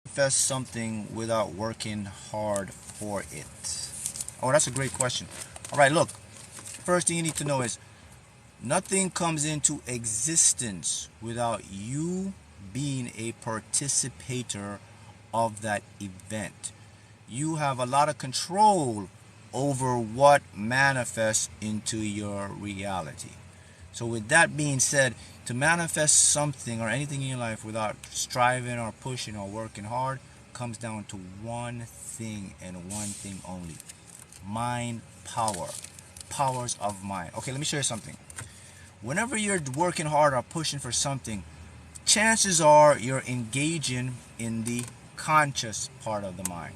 manifest something without working hard for it? Oh, that's a great question. All right, look, first thing you need to know is nothing comes into existence without you being a participator of that event. You have a lot of control over what manifests into your reality. So, with that being said, to manifest something or anything in your life without striving or pushing or working hard comes down to one thing and one thing only: mind power. Powers of mind. Okay, let me show you something. Whenever you're working hard or pushing for something, chances are you're engaging in the conscious part of the mind.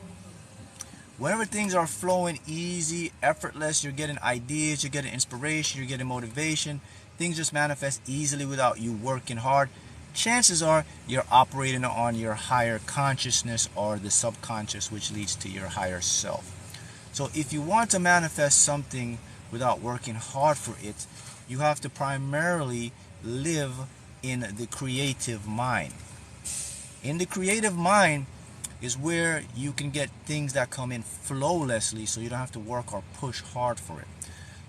Whenever things are flowing easy, effortless, you're getting ideas, you're getting inspiration, you're getting motivation, things just manifest easily without you working hard. Chances are you're operating on your higher consciousness or the subconscious, which leads to your higher self. So if you want to manifest something without working hard for it, you have to primarily live in the creative mind. In the creative mind is where you can get things that come in flowlessly, so you don't have to work or push hard for it.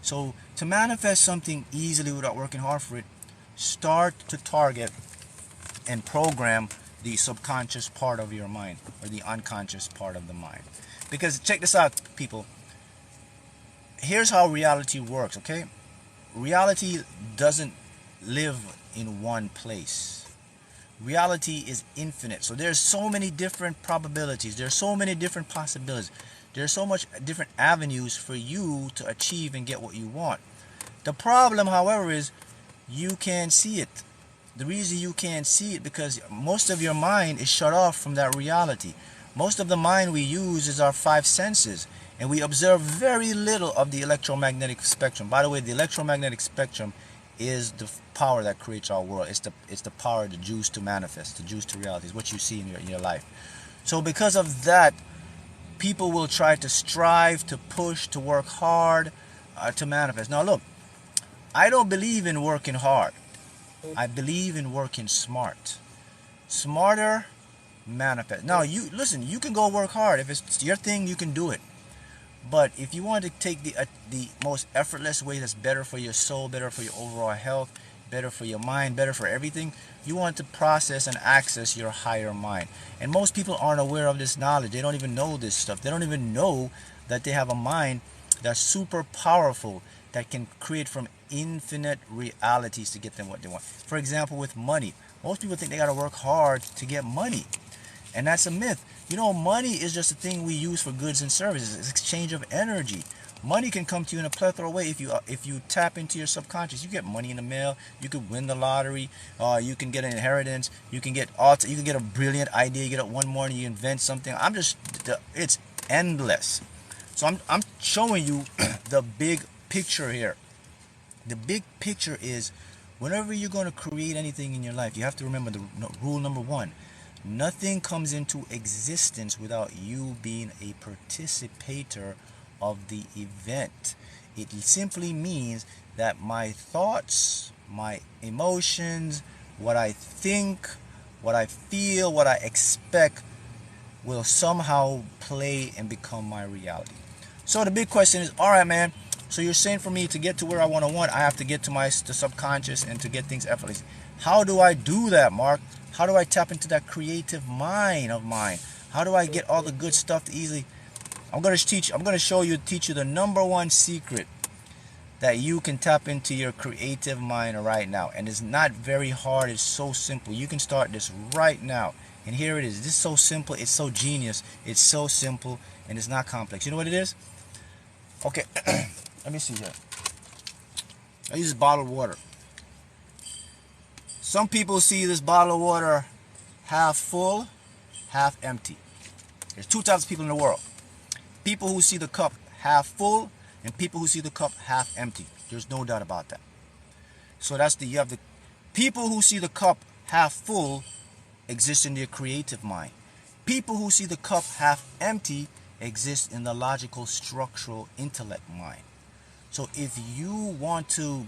So to manifest something easily without working hard for it, start to target and program the subconscious part of your mind or the unconscious part of the mind. Because check this out, people. Here's how reality works, okay? Reality doesn't live in one place. Reality is infinite. So there's so many different probabilities. There's so many different possibilities. There's so much different avenues for you to achieve and get what you want. The problem, however, is you can't see it. The reason you can't see it because most of your mind is shut off from that reality. Most of the mind we use is our five senses, and we observe very little of the electromagnetic spectrum. By the way, the electromagnetic spectrum is the power that creates our world. It's the power, the juice to manifest, the juice to reality. Is what you see in your life. So because of that, people will try to strive, to push, to work hard, to manifest. Now look, I don't believe in working hard. I believe in working smart. Smarter, manifest. Now you listen. You can go work hard. If it's your thing, you can do it. But if you want to take the most effortless way that's better for your soul, better for your overall health, better for your mind, better for everything, you want to process and access your higher mind. And most people aren't aware of this knowledge. They don't even know this stuff. They don't even know that they have a mind that's super powerful that can create from infinite realities to get them what they want. For example, with money. Most people think they got to work hard to get money. And that's a myth. You know, money is just a thing we use for goods and services. It's exchange of energy. Money can come to you in a plethora of ways if you tap into your subconscious. You get money in the mail. You could win the lottery. You can get an inheritance. You can get a brilliant idea. You get up one morning, you invent something. It's endless. So I'm showing you the big picture here. The big picture is whenever you're going to create anything in your life, you have to remember the rule number one. Nothing comes into existence without you being a participator of the event. It simply means that my thoughts, my emotions, what I think, what I feel, what I expect will somehow play and become my reality. So the big question is, all right, man. So you're saying for me to get to where I want, I have to get to the subconscious and to get things effortlessly. How do I do that, Mark? How do I tap into that creative mind of mine? How do I get all the good stuff to easily? I'm going to teach you the number one secret that you can tap into your creative mind right now. And it's not very hard. It's so simple. You can start this right now. And here it is. This is so simple. It's so genius. It's so simple. And it's not complex. You know what it is? Okay. Let me see here. I use bottled water. Some people see this bottle of water half full, half empty. There's two types of people in the world. People who see the cup half full and people who see the cup half empty. There's no doubt about that. So you have the people who see the cup half full exist in their creative mind. People who see the cup half empty exist in the logical, structural, intellect mind. So if you want to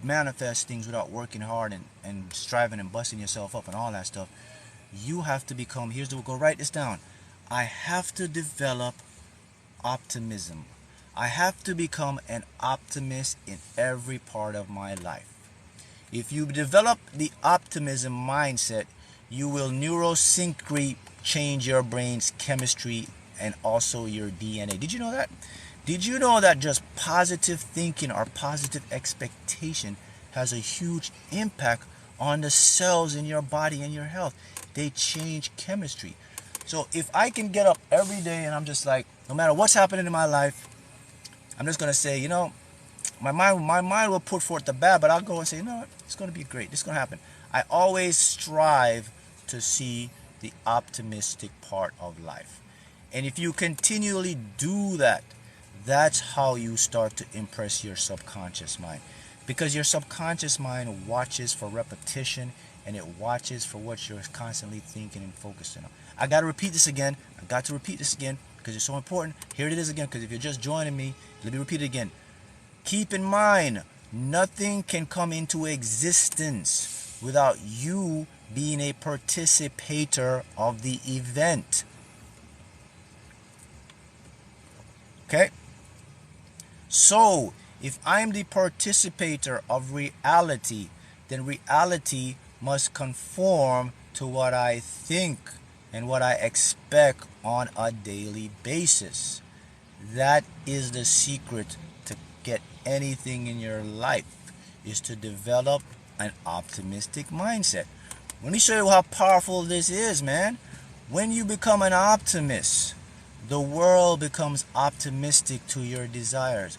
manifest things without working hard and striving and busting yourself up and all that stuff, you have to become, here's the, go write this down. I have to develop optimism. I have to become an optimist in every part of my life. If you develop the optimism mindset, you will neurosynchrony change your brain's chemistry and also your DNA. Did you know that? Did you know that just positive thinking or positive expectation has a huge impact on the cells in your body and your health? They change chemistry. So if I can get up every day and I'm just like, no matter what's happening in my life, I'm just going to say, you know, my mind will put forth the bad, but I'll go and say, you know what, it's going to be great. It's going to happen. I always strive to see the optimistic part of life. And if you continually do that, that's how you start to impress your subconscious mind. Because your subconscious mind watches for repetition, and it watches for what you're constantly thinking and focusing on. I got to repeat this again. I got to repeat this again because it's so important. Here it is again, because if you're just joining me, let me repeat it again. Keep in mind, nothing can come into existence without you being a participator of the event. Okay? So, if I'm the participator of reality, then reality must conform to what I think and what I expect on a daily basis. That is the secret to get anything in your life, is to develop an optimistic mindset. Let me show you how powerful this is, man. When you become an optimist, the world becomes optimistic to your desires.